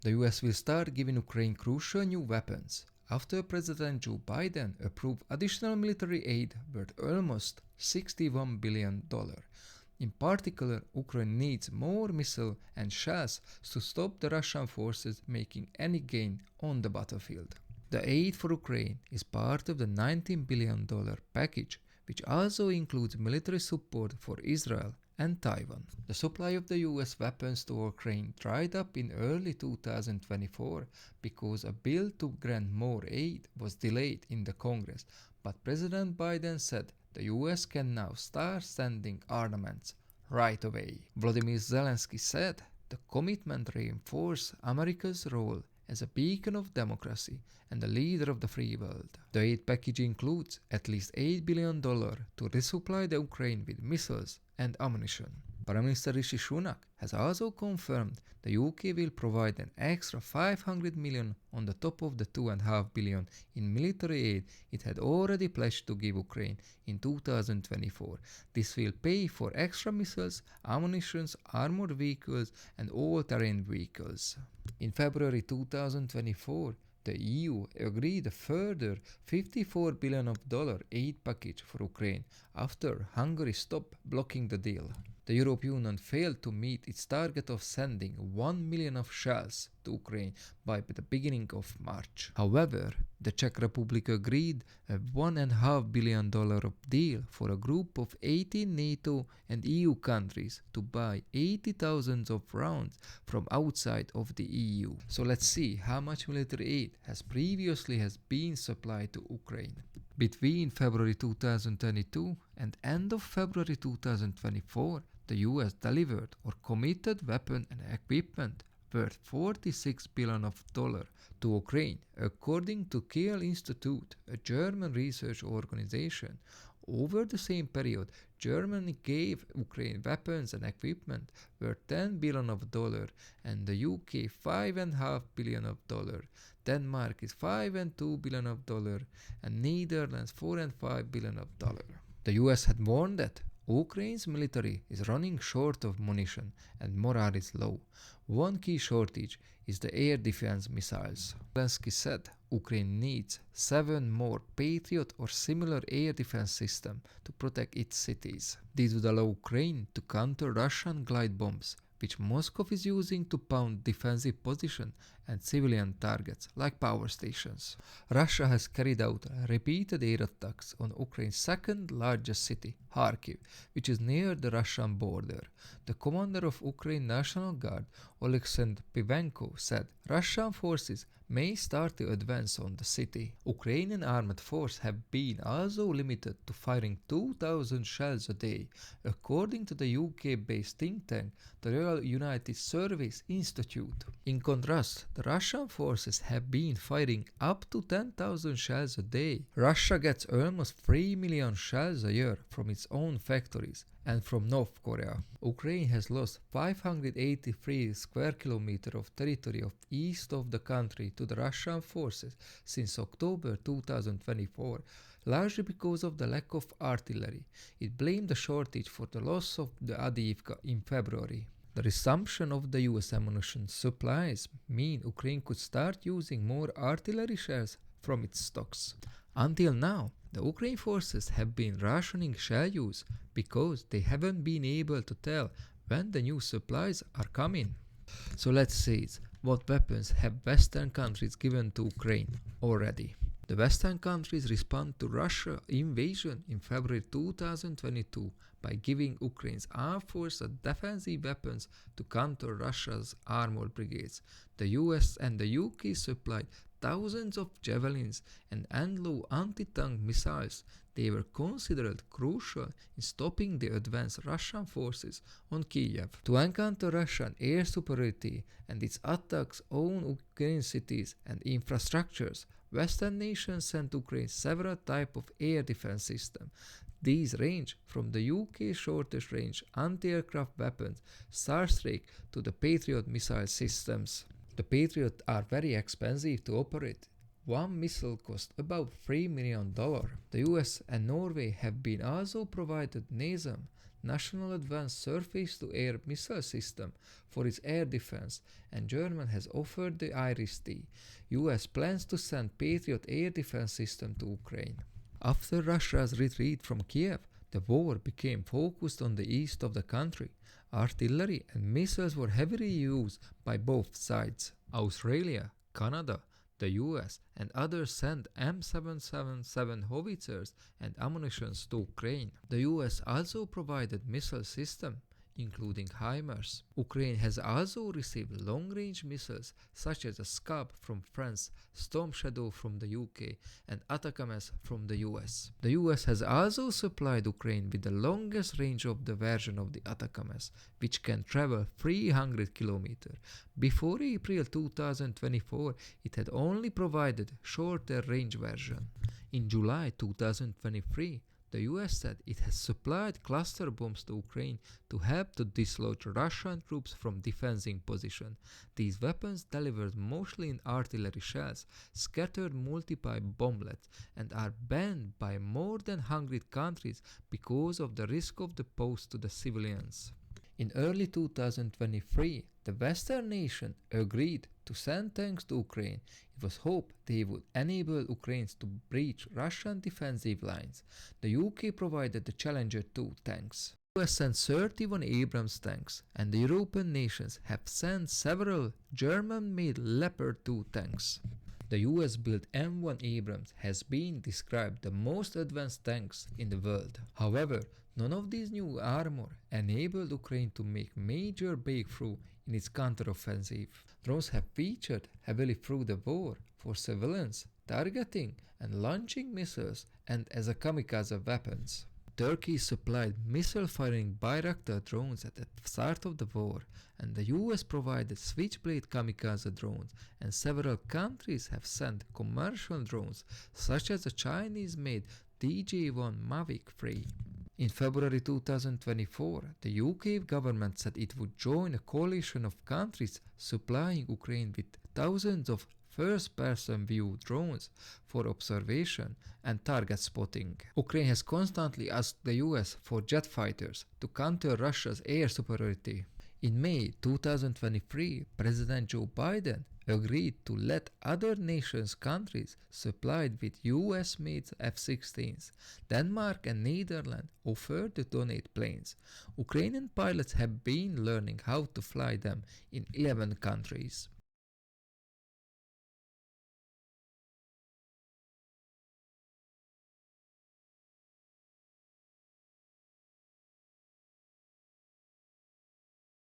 The US will start giving Ukraine crucial new weapons after President Joe Biden approved additional military aid worth almost $61 billion. In particular, Ukraine needs more missiles and shells to stop the Russian forces making any gain on the battlefield. The aid for Ukraine is part of the $19 billion package, which also includes military support for Israel and Taiwan. The supply of the US weapons to Ukraine dried up in early 2024 because a bill to grant more aid was delayed in the Congress, but President Biden said the US can now start sending armaments right away. Volodymyr Zelensky said the commitment reinforced America's role as a beacon of democracy and a leader of the free world. The aid package includes at least $8 billion to resupply the Ukraine with missiles and ammunition. Prime Minister Rishi Sunak has also confirmed the UK will provide an extra $500 million on the top of the $2.5 billion in military aid it had already pledged to give Ukraine in 2024. This will pay for extra missiles, ammunition, armored vehicles, and all-terrain vehicles. In February 2024, the EU agreed a further $54 billion aid package for Ukraine after Hungary stopped blocking the deal. The European Union failed to meet its target of sending 1 million of shells to Ukraine by the beginning of March. However, the Czech Republic agreed a $1.5 billion deal for a group of 18 NATO and EU countries to buy 80,000 of rounds from outside of the EU. So let's see how much military aid has previously been supplied to Ukraine. Between February 2022 and end of February 2024, the US delivered or committed weapon and equipment worth $46 billion to Ukraine, according to Kiel Institute, a German research organization. Over the same period, Germany gave Ukraine weapons and equipment worth $10 billion and the UK $5.5 billion. Denmark is $5.2 billion and Netherlands $4.5 billion. The US had warned that Ukraine's military is running short of munition and morale is low. One key shortage is the air defense missiles. Zelensky said Ukraine needs 7 more Patriot or similar air defense systems to protect its cities. These would allow Ukraine to counter Russian glide bombs, which Moscow is using to pound defensive positions and civilian targets like power stations. Russia has carried out repeated air attacks on Ukraine's second largest city, Kharkiv, which is near the Russian border. The commander of Ukraine National Guard, Oleksandr Pivenko, said Russian forces may start to advance on the city. Ukrainian armed forces have been also limited to firing 2,000 shells a day, according to the UK-based think tank, the Royal United Service Institute. In contrast, the Russian forces have been firing up to 10,000 shells a day. Russia gets almost 3 million shells a year from its own factories and from North Korea. Ukraine has lost 583 square kilometers of territory east of the country to the Russian forces since October 2024, largely because of the lack of artillery. It blamed the shortage for the loss of the Avdiivka in February. The resumption of the US ammunition supplies mean Ukraine could start using more artillery shells from its stocks. Until now, the Ukraine forces have been rationing shell use because they haven't been able to tell when the new supplies are coming. So let's see what weapons have Western countries given to Ukraine already. The Western countries respond to Russia's invasion in February 2022 by giving Ukraine's armed forces defensive weapons to counter Russia's armored brigades. The US and the UK supplied thousands of javelins and low anti-tank missiles. They were considered crucial in stopping the advanced Russian forces on Kiev. To encounter Russian air superiority and its attacks on Ukrainian cities and infrastructures, Western nations sent Ukraine several types of air defense systems. These range from the UK's shortest range anti-aircraft weapons Starstreak to the Patriot missile systems. The Patriot are very expensive to operate. One missile costs about $3 million. The US and Norway have been also provided NASAM, National Advanced Surface-to-Air Missile System for its air defense, and Germany has offered the Iris-T. US plans to send Patriot air defense system to Ukraine. After Russia's retreat from Kiev, the war became focused on the east of the country. Artillery and missiles were heavily used by both sides. Australia, Canada, the US, and others sent M777 howitzers and ammunition to Ukraine. The US also provided missile systems, including HIMARS. Ukraine has also received long-range missiles such as the Scab from France, Storm Shadow from the UK, and ATACMS from the US. The US has also supplied Ukraine with the longest range of the version of the ATACMS, which can travel 300 km. Before April 2024, it had only provided shorter range version. In July 2023, the US said it has supplied cluster bombs to Ukraine to help to dislodge Russian troops from defending position. These weapons delivered mostly in artillery shells, scattered multiple bomblets, and are banned by more than 100 countries because of the risk of the posed to the civilians. In early 2023, the Western nation agreed to send tanks to Ukraine. It was hoped they would enable Ukrainians to breach Russian defensive lines. The UK provided the Challenger 2 tanks. The US sent 31 Abrams tanks, and the European nations have sent several German-made Leopard 2 tanks. The US-built M1 Abrams has been described the most advanced tanks in the world. However, none of these new armor enabled Ukraine to make major breakthrough in its counteroffensive. Drones have featured heavily through the war for surveillance, targeting, and launching missiles, and as a kamikaze weapons. Turkey supplied missile-firing Bayraktar drones at the start of the war, and the US provided Switchblade kamikaze drones, and several countries have sent commercial drones, such as the Chinese-made DJ-1 Mavic 3. In February 2024, the UK government said it would join a coalition of countries supplying Ukraine with thousands of first-person view drones for observation and target spotting. Ukraine has constantly asked the US for jet fighters to counter Russia's air superiority. In May 2023, President Joe Biden agreed to let other nations' countries supplied with US-made F-16s. Denmark and Netherlands offered to donate planes. Ukrainian pilots have been learning how to fly them in 11 countries.